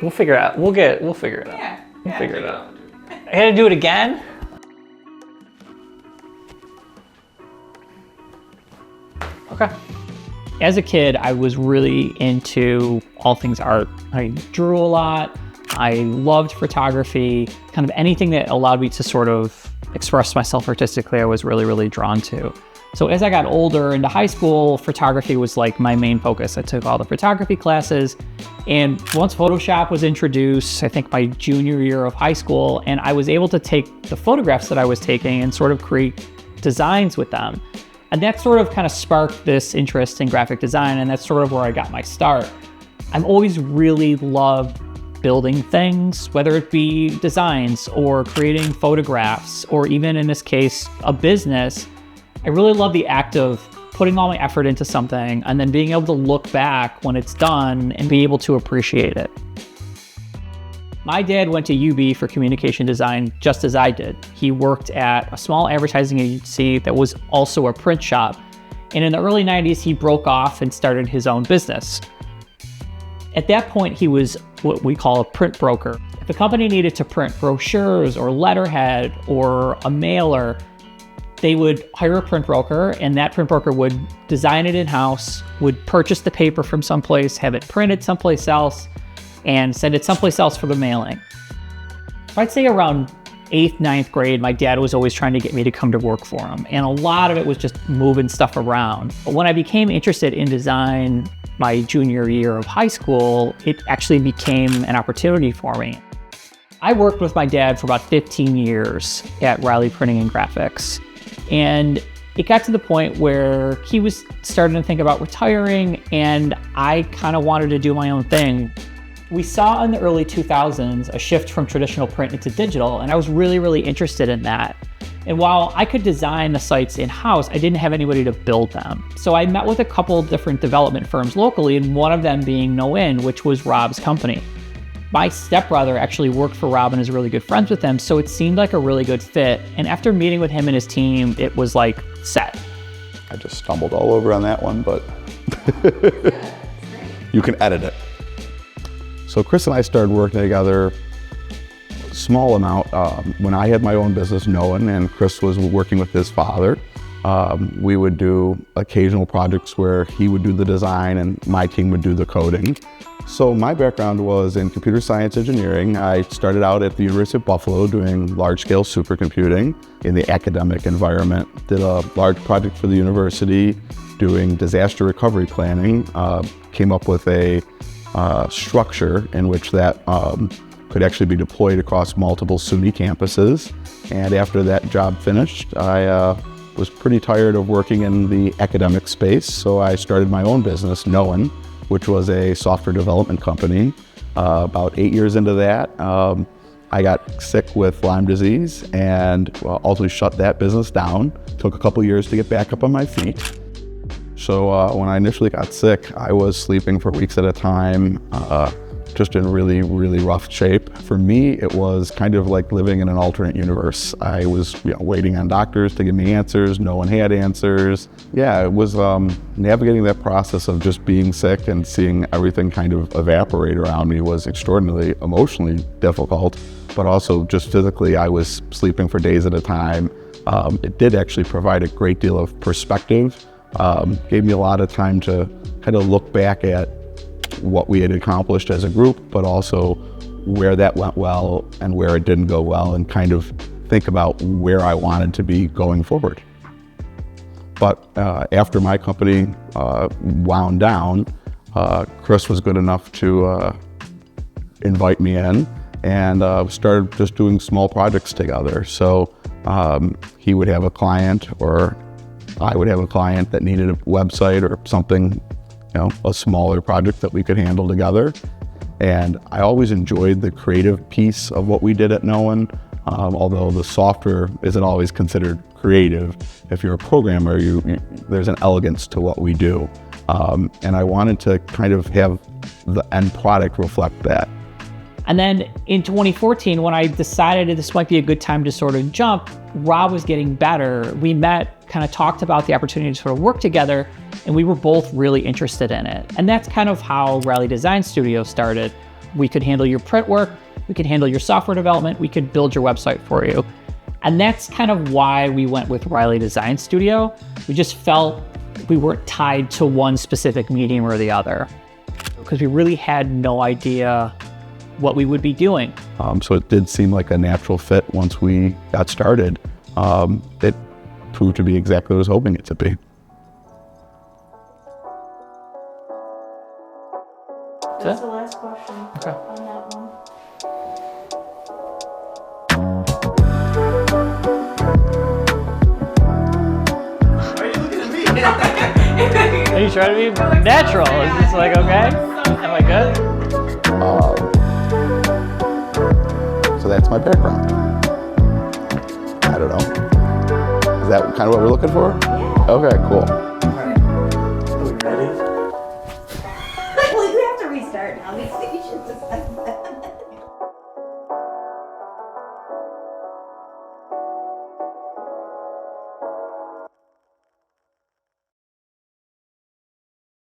We'll figure it out. We'll figure it out. Yeah. We'll figure it out. I had to do it again? Okay. As a kid, I was really into all things art. I drew a lot. I loved photography. Kind of anything that allowed me to sort of express myself artistically, I was really, really drawn to. So as I got older into high school, photography was like my main focus. I took all the photography classes, and once Photoshop was introduced, I think my junior year of high school, and I was able to take the photographs that I was taking and sort of create designs with them. And that sort of kind of sparked this interest in graphic design, and that's sort of where I got my start. I've always really loved building things, whether it be designs or creating photographs, or even in this case, a business. I really love the act of putting all my effort into something and then being able to look back when it's done and be able to appreciate it. My dad went to UB for communication design just as I did. He worked at a small advertising agency that was also a print shop. And in the early 90s, he broke off and started his own business. At that point, he was what we call a print broker. If a company needed to print brochures or letterhead or a mailer, they would hire a print broker, and that print broker would design it in-house, would purchase the paper from someplace, have it printed someplace else, and send it someplace else for the mailing. I'd say around 8th, 9th grade, my dad was always trying to get me to come to work for him. And a lot of it was just moving stuff around. But when I became interested in design my junior year of high school, it actually became an opportunity for me. I worked with my dad for about 15 years at Reilley Printing and Graphics. And it got to the point where he was starting to think about retiring, and I kind of wanted to do my own thing. We saw in the early 2000s a shift from traditional print into digital, and I was really, really interested in that. And while I could design the sites in-house, I didn't have anybody to build them. So I met with a couple different development firms locally, and one of them being No In, which was Rob's company. My stepbrother actually worked for Rob and is really good friends with him, so it seemed like a really good fit. And after meeting with him and his team, it was like set. I just stumbled all over on that one, but you can edit it. So Chris and I started working together a small amount when I had my own business, Noan, and Chris was working with his father. We would do occasional projects where he would do the design and my team would do the coding. So my background was in computer science engineering. I started out at the University of Buffalo doing large-scale supercomputing in the academic environment. Did a large project for the university doing disaster recovery planning. Came up with a structure in which that could actually be deployed across multiple SUNY campuses. And after that job finished, I was pretty tired of working in the academic space, so I started my own business, Noan, which was a software development company. About 8 years into that, I got sick with Lyme disease and ultimately shut that business down. Took a couple years to get back up on my feet. So when I initially got sick, I was sleeping for weeks at a time, just in really, really rough shape. For me, it was kind of like living in an alternate universe. I was waiting on doctors to give me answers. No one had answers. Yeah, it was navigating that process of just being sick and seeing everything kind of evaporate around me was extraordinarily emotionally difficult, but also just physically, I was sleeping for days at a time. It did actually provide a great deal of perspective. Gave me a lot of time to kind of look back at what we had accomplished as a group, but also where that went well and where it didn't go well, and kind of think about where I wanted to be going forward. But after my company wound down, Chris was good enough to invite me in, and started just doing small projects together. So he would have a client, or I would have a client that needed a website or something, a smaller project that we could handle together. And I always enjoyed the creative piece of what we did at Noan, although the software isn't always considered creative. If you're a programmer, there's an elegance to what we do. And I wanted to kind of have the end product reflect that. And then in 2014, when I decided this might be a good time to sort of jump, Rob was getting better. We met, kind of talked about the opportunity to sort of work together, and we were both really interested in it. And that's kind of how Reilley Design Studio started. We could handle your print work, we could handle your software development, we could build your website for you. And that's kind of why we went with Reilley Design Studio. We just felt we weren't tied to one specific medium or the other, because we really had no idea what we would be doing. So it did seem like a natural fit once we got started. It proved to be exactly what I was hoping it to be. That's the last question Okay. on that one. Why are you looking at me? Are you trying to be natural? Is this like okay? Am I good? So that's my background. I don't know. Is that kind of what we're looking for? Yeah. Okay, cool. Are we ready? Well, we have to restart now. We should just